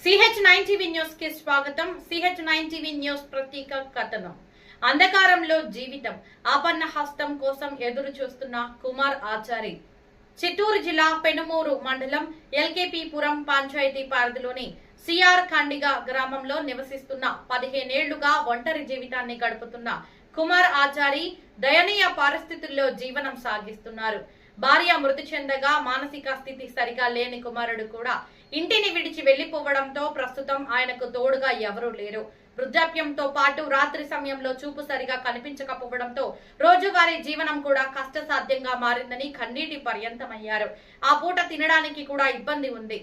CH9 TV news కి స్వాగతం. CH9 TV news ప్రత్యేక కథనం. అంధకారంలో జీవితం ఆపన్న హస్తం కోసం ఎదురు చూస్తున్న కుమార్ ఆచారి. చిత్తూరు జిల్లా పెనుమూరు మండలం ఎల్కేపీపురం పంచాయతీ పరిధిలోని సిఆర్ ఖండిగా గ్రామంలో నివసిస్తున్న 15 ఏళ్లుగా ఒంటరి జీవితాన్ని గడుపుతున్న కుమార్ ఆచారి దయనీయ పరిస్థితుల్లో జీవనం సాగిస్తున్నారు. భార్య మృతి చెందగా మానసిక స్థితి సరిగా లేని కుమారుడు కూడా ఇంటిని విడిచి వెళ్లిపోవడంతో ప్రస్తుతం ఆయనకు తోడుగా ఎవరూ లేరు. వృద్ధాప్యంతో పాటు రాత్రి సమయంలో చూపు సరిగా కనిపించకపోవడంతో రోజువారీ జీవనం కూడా కష్టసాధ్యంగా మారిందని కన్నీటి పర్యంతమయ్యారు. ఆ పూట తినడానికి కూడా ఇబ్బంది ఉంది.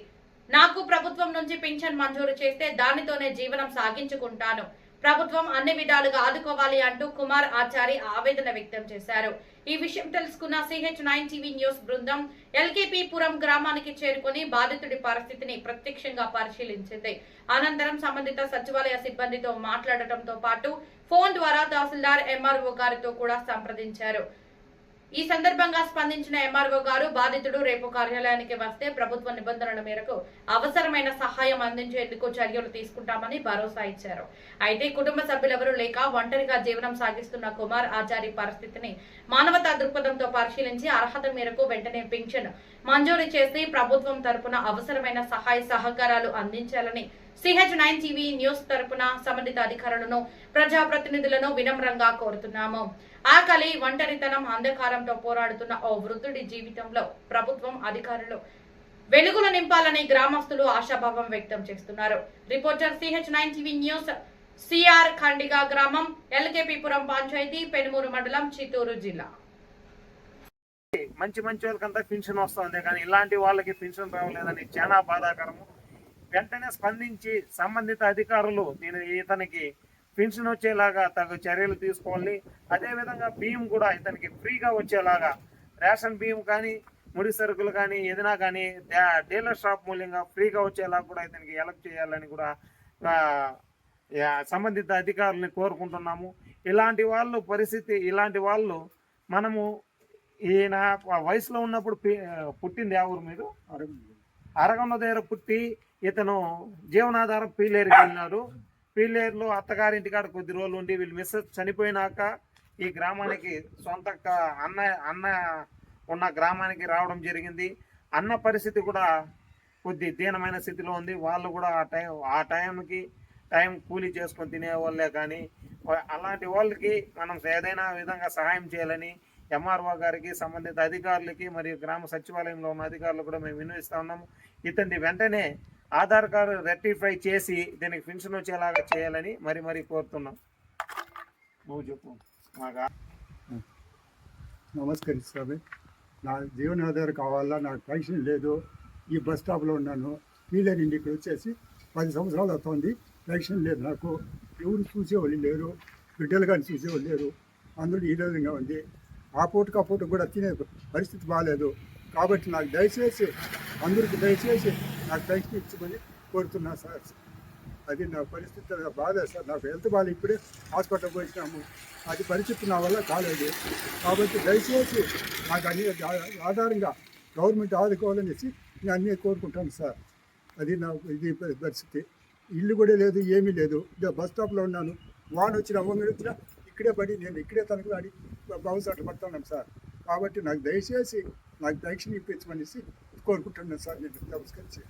నాకు ప్రభుత్వం నుంచి పింఛన్ మంజూరు చేస్తే దానితోనే జీవనం సాగించుకుంటాను. ప్రభుత్వం అన్ని విధాలుగా ఆదుకోవాలి అంటూ కుమార్ ఆచారి ఆవేదన వ్యక్తం చేశారు. ఈ విషయం తెలుసుకున్న CH9 టీవీ న్యూస్ బృందం ఎల్కేపీపురం గ్రామానికి చేరుకుని బాధితుడి పరిస్థితిని ప్రత్యక్షంగా పరిశీలించింది. అనంతరం సంబంధిత సచివాలయ సిబ్బందితో మాట్లాడటంతో పాటు ఫోన్ ద్వారా తహసీల్దార్ ఎంఆర్ఓ గారితో కూడా సంప్రదించారు. ఈ సందర్భంగా స్పందించిన ఎంఆర్ఓ గారు బాధితుడు రేపు కార్యాలయానికి వస్తే ప్రభుత్వ నిబంధనల మేరకు అవసరమైన సహాయం అందించేందుకు చర్యలు తీసుకుంటామని భరోసా ఇచ్చారు. అయితే కుటుంబ సభ్యులెవరూ లేక ఒంటరిగా జీవనం సాగిస్తున్న కుమార్ ఆచారి పరిస్థితిని మానవతా దృక్పథంతో పరిశీలించి అర్హత మేరకు వెంటనే పింఛన్ మంజూరు చేసి ప్రభుత్వం తరపున అవసరమైన సహాయ సహకారాలు అందించాలని CH9 టీవీ న్యూస్ తరపున సంబంధిత అధికారులను ప్రజాప్రతినిధులను వినమ్రంగా కోరుతున్నాము. ఆకలి, ఒంటరితనం, అంధకారంతో పోరాడుతున్న ఓ వృద్ధుడి జీవితంలో ప్రభుత్వం అధికారులు వెలుగులు నింపాలని గ్రామస్తులు ఆశాభావం వ్యక్తం చేస్తున్నారు. Reporter CH9 TV news, CR Khandiga గ్రామం, ఎల్కేపీపురం పంచాయతీ, పెనుమూరు మండలం, చిత్తూరు జిల్లా. మంచి వాళ్ళకంతా పెన్షన్ వస్తుంది, కానీ ఇలాంటి వాళ్ళకి పెన్షన్ రావలేదని చాలా బాధాకరము. వెంటనే స్పందించి సంబంధిత అధికారులు ఇతనికి పెన్షన్ వచ్చేలాగా తగు చర్యలు తీసుకోవాలి. అదేవిధంగా బియ్యం కూడా ఇతనికి ఫ్రీగా వచ్చేలాగా రేషన్ బియ్యం కానీ ముడి సరుకులు కానీ ఏదైనా కానీ డీలర్ షాప్ మూల్యంగా ఫ్రీగా వచ్చేలాగా కూడా ఇతనికి హెల్ప్ చేయాలని కూడా సంబంధిత అధికారులని కోరుకుంటున్నాము. ఇలాంటి వాళ్ళు మనము ఈయన వయసులో ఉన్నప్పుడు పుట్టింది ఆ ఊరు మీరు అరగొండ దగ్గర పుట్టి ఇతను జీవనాధారం పీలేరుకి వెళ్ళినారు. పీలేరులో అత్తగారింటికాడ కొద్ది రోజులు ఉండి వీళ్ళు మిస్సెస్ చనిపోయినాక ఈ గ్రామానికి సొంత అన్న ఉన్న గ్రామానికి రావడం జరిగింది. అన్న పరిస్థితి కూడా కొద్ది దీనమైన స్థితిలో ఉంది. వాళ్ళు కూడా ఆ టైం కూలీ చేసుకొని తినేవాళ్ళే. కానీ అలాంటి వాళ్ళకి మనం ఏదైనా విధంగా సహాయం చేయాలని ఎంఆర్ఓ గారికి, సంబంధిత అధికారులకి మరియు గ్రామ సచివాలయంలో ఉన్న అధికారులు కూడా మేము విన్నవిస్తూ ఉన్నాము. ఇతన్ని వెంటనే ఆధార్ కార్డు రెక్టిఫై చేసి దీనికి పెన్షన్ వచ్చేలాగా చేయాలని మరీ కోరుతున్నాం. నువ్వు చెప్పు. నమస్కరిస్తాను. నా జీవనాధారం కావాలా, నాకు పెన్షన్ లేదు. ఈ బస్ స్టాప్లో ఉన్నాను. పీలేరు ఇంటికి వచ్చేసి 10 సంవత్సరాలు అవుతుంది. పెన్షన్ లేదు. నాకు ఎవరు చూసేవాళ్ళు లేరు, బిడ్డలు కానీ చూసేవాళ్ళు లేరు. అందరూ ఈ విధంగా ఉంది. ఆ పూటకు కూడా తినే పరిస్థితి బాగాలేదు. కాబట్టి నాకు దయచేసి అందరికి నాకు పెన్షన్ ఇచ్చమని కోరుతున్నా సార్. అది నా పరిస్థితి బాగా సార్. నాకు హెల్త్ బాగా ఇప్పుడే హాస్పిటల్కి వచ్చినాము. అది పరిస్థితి నా వల్ల కాలేదు. కాబట్టి దయచేసి నాకు అన్ని ఆధారంగా గవర్నమెంట్ ఆదుకోవాలనేసి నేను అన్నీ కోరుకుంటాను సార్. అది నా ఇది పరిస్థితి. ఇల్లు కూడా లేదు, ఏమీ లేదు. బస్ స్టాప్లో ఉన్నాను. వాన వచ్చినా వచ్చినా ఇక్కడే పడి నేను ఇక్కడే తనకు ఆడి బాగుసాట్లు పడుతున్నాను సార్. కాబట్టి నాకు దయచేసి నాకు పెన్షన్ ఇప్పించమనేసి కోరుకుంటున్నాను సార్. నేను నమస్కరించి